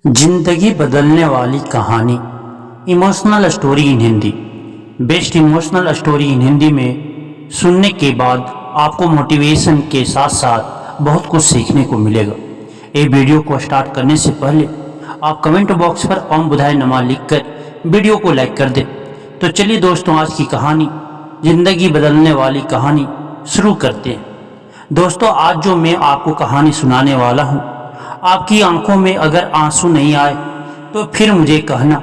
जिंदगी बदलने वाली कहानी, emotional story in Hindi. Best emotional story in Hindi में सुनने के बाद आपको मोटिवेशन के साथ साथ बहुत कुछ सीखने को मिलेगा। ये वीडियो को स्टार्ट करने से पहले आप कमेंट बॉक्स पर ओम बुधाय नमः लिखकर वीडियो को लाइक कर दें। तो चलिए दोस्तों, आज की कहानी जिंदगी बदलने वाली कहानी शुरू करते हैं। दोस्तों, आज जो मैं आपको कहानी सुनाने वाला हूँ, आपकी आंखों में अगर आंसू नहीं आए तो फिर मुझे कहना।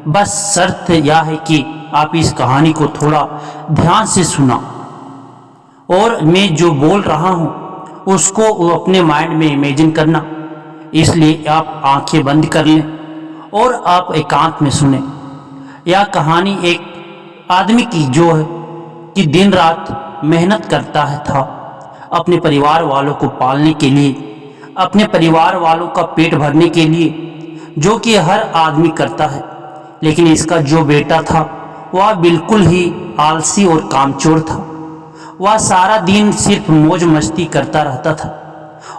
बस शर्त यह है कि आप इस कहानी को थोड़ा ध्यान से सुना और मैं जो बोल रहा हूँ उसको अपने माइंड में इमेजिन करना। इसलिए आप आंखें बंद कर लें और आप एकांत में सुने। यह कहानी एक आदमी की जो है कि दिन रात मेहनत करता है था अपने परिवार वालों को पालने के लिए, अपने परिवार वालों का पेट भरने के लिए, जो कि हर आदमी करता है। लेकिन इसका जो बेटा था वह बिल्कुल ही आलसी और कामचोर था। वह सारा दिन सिर्फ मौज मस्ती करता रहता था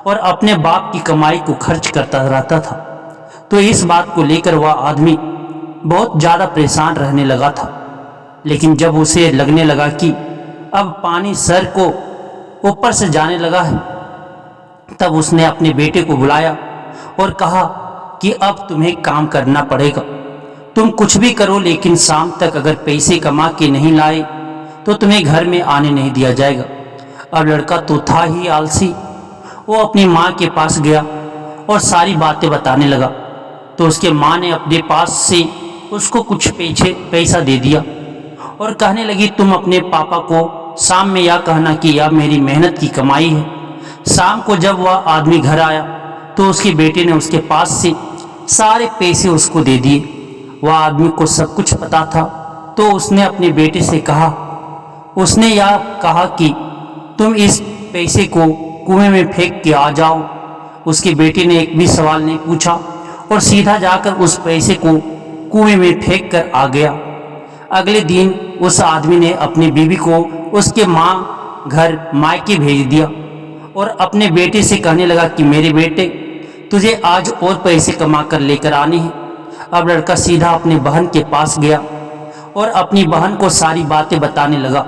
और अपने बाप की कमाई को खर्च करता रहता था। तो इस बात को लेकर वह आदमी बहुत ज़्यादा परेशान रहने लगा था। लेकिन जब उसे लगने लगा कि अब पानी सर को ऊपर से जाने लगा है, तब उसने अपने बेटे को बुलाया और कहा कि अब तुम्हें काम करना पड़ेगा। तुम कुछ भी करो, लेकिन शाम तक अगर पैसे कमा के नहीं लाए तो तुम्हें घर में आने नहीं दिया जाएगा। अब लड़का तो था ही आलसी। वो अपनी माँ के पास गया और सारी बातें बताने लगा। तो उसके माँ ने अपने पास से उसको कुछ पैसा दे दिया और कहने लगी, तुम अपने पापा को शाम में यह कहना कि यह मेरी मेहनत की कमाई है। शाम को जब वह आदमी घर आया तो उसके बेटे ने उसके पास से सारे पैसे उसको दे दिए। वह आदमी को सब कुछ पता था, तो उसने अपने बेटे से कहा, उसने यह कहा कि तुम इस पैसे को कुएं में फेंक के आ जाओ। उसके बेटे ने एक भी सवाल नहीं पूछा और सीधा जाकर उस पैसे को कुएं में फेंक कर आ गया। अगले दिन उस आदमी ने अपनी बीवी को उसके माँ घर मायके भेज दिया और अपने बेटे से कहने लगा कि मेरे बेटे, तुझे आज और पैसे कमा कर लेकर आने हैं। अब लड़का सीधा अपने बहन के पास गया और अपनी बहन को सारी बातें बताने लगा।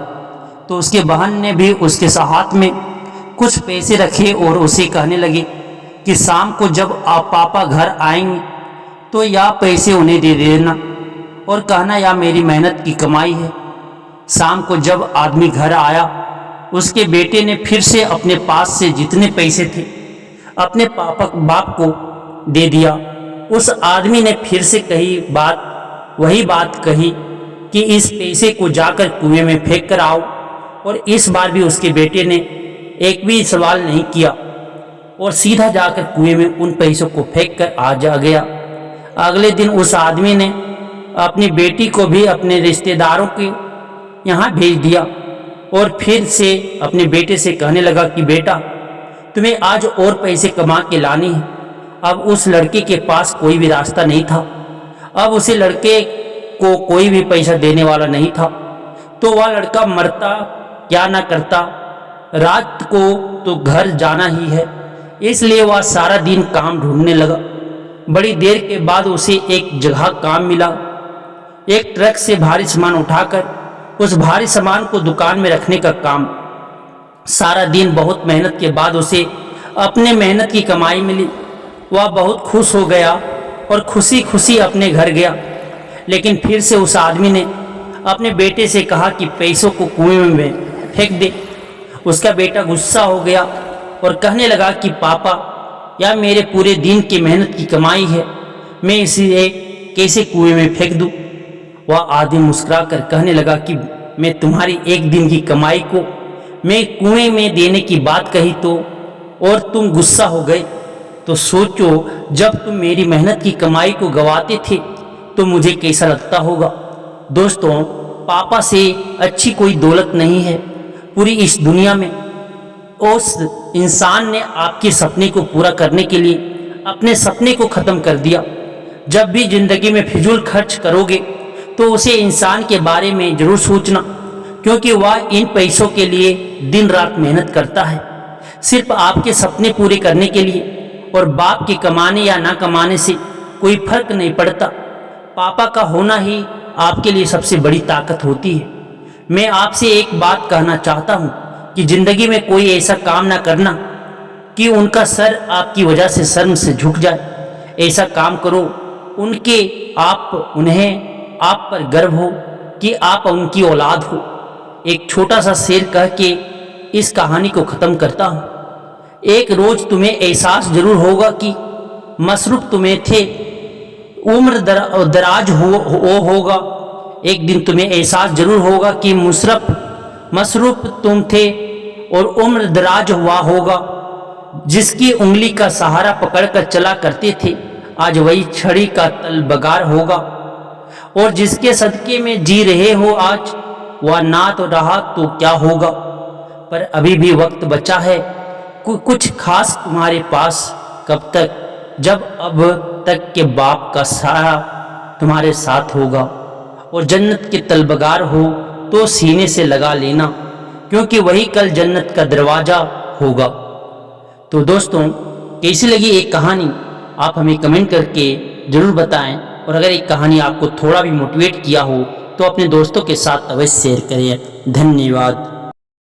तो उसके बहन ने भी उसके हाथ में कुछ पैसे रखे और उसे कहने लगे कि शाम को जब आप पापा घर आएंगे तो यह पैसे उन्हें दे देना और कहना यह मेरी मेहनत की कमाई है। शाम को जब आदमी घर आया, उसके बेटे ने फिर से अपने पास से जितने पैसे थे अपने बाप को दे दिया। उस आदमी ने फिर से वही बात कही कि इस पैसे को जाकर कुएं में फेंक कर आओ। और इस बार भी उसके बेटे ने एक भी सवाल नहीं किया और सीधा जाकर कुएं में उन पैसों को फेंक कर आ गया। अगले दिन उस आदमी ने अपनी बेटी को भी अपने रिश्तेदारों के यहाँ भेज दिया और फिर से अपने बेटे से कहने लगा कि बेटा, तुम्हें आज और पैसे कमा के लाने हैं। अब उस लड़के के पास कोई भी रास्ता नहीं था। अब उसे लड़के को कोई भी पैसा देने वाला नहीं था। तो वह लड़का मरता क्या ना करता, रात को तो घर जाना ही है। इसलिए वह सारा दिन काम ढूंढने लगा। बड़ी देर के बाद उसे एक जगह काम मिला। एक ट्रक से भारी सामान उठाकर उस भारी सामान को दुकान में रखने का काम। सारा दिन बहुत मेहनत के बाद उसे अपने मेहनत की कमाई मिली। वह बहुत खुश हो गया और खुशी खुशी अपने घर गया। लेकिन फिर से उस आदमी ने अपने बेटे से कहा कि पैसों को कुएं में फेंक दे। उसका बेटा गुस्सा हो गया और कहने लगा कि पापा, यह मेरे पूरे दिन की मेहनत की कमाई है, मैं इसे कैसे कुएं में फेंक दूँ। वह आदमी मुस्कुराकर कहने लगा कि मैं तुम्हारी एक दिन की कमाई को मैं कुएं में देने की बात कही तो और तुम गुस्सा हो गए। तो सोचो, जब तुम मेरी मेहनत की कमाई को गंवाते थे तो मुझे कैसा लगता होगा। दोस्तों, पापा से अच्छी कोई दौलत नहीं है पूरी इस दुनिया में। उस इंसान ने आपके सपने को पूरा करने के लिए अपने सपने को ख़त्म कर दिया। जब भी ज़िंदगी में फिजूल खर्च करोगे तो उसे इंसान के बारे में ज़रूर सोचना, क्योंकि वह इन पैसों के लिए दिन रात मेहनत करता है सिर्फ आपके सपने पूरे करने के लिए। और बाप के कमाने या ना कमाने से कोई फर्क नहीं पड़ता। पापा का होना ही आपके लिए सबसे बड़ी ताकत होती है। मैं आपसे एक बात कहना चाहता हूँ कि ज़िंदगी में कोई ऐसा काम ना करना कि उनका सर आपकी वजह से शर्म से झुक जाए। ऐसा काम करो उन्हें आप पर गर्व हो कि आप उनकी औलाद हो। एक छोटा सा शेर कह के इस कहानी को ख़त्म करता हूँ। एक रोज़ तुम्हें एहसास जरूर होगा कि मसरूफ़ तुम्हें थे, उम्र दराज होगा। एक दिन तुम्हें एहसास जरूर होगा कि मसरूफ़ तुम थे और उम्र दराज हुआ होगा। जिसकी उंगली का सहारा पकड़कर चला करते थे, आज वही छड़ी का तलबगार होगा। और जिसके सदके में जी रहे हो आज, वह ना तो रहा तो क्या होगा। पर अभी भी वक्त बचा है, कुछ खास तुम्हारे पास। कब तक? जब अब तक के बाप का साया तुम्हारे साथ होगा। और जन्नत के तलबगार हो तो सीने से लगा लेना, क्योंकि वही कल जन्नत का दरवाज़ा होगा। तो दोस्तों, कैसी लगी एक कहानी आप हमें कमेंट करके ज़रूर बताएं। और अगर एक कहानी आपको थोड़ा भी मोटिवेट किया हो तो अपने दोस्तों के साथ अवश्य शेयर करें। धन्यवाद।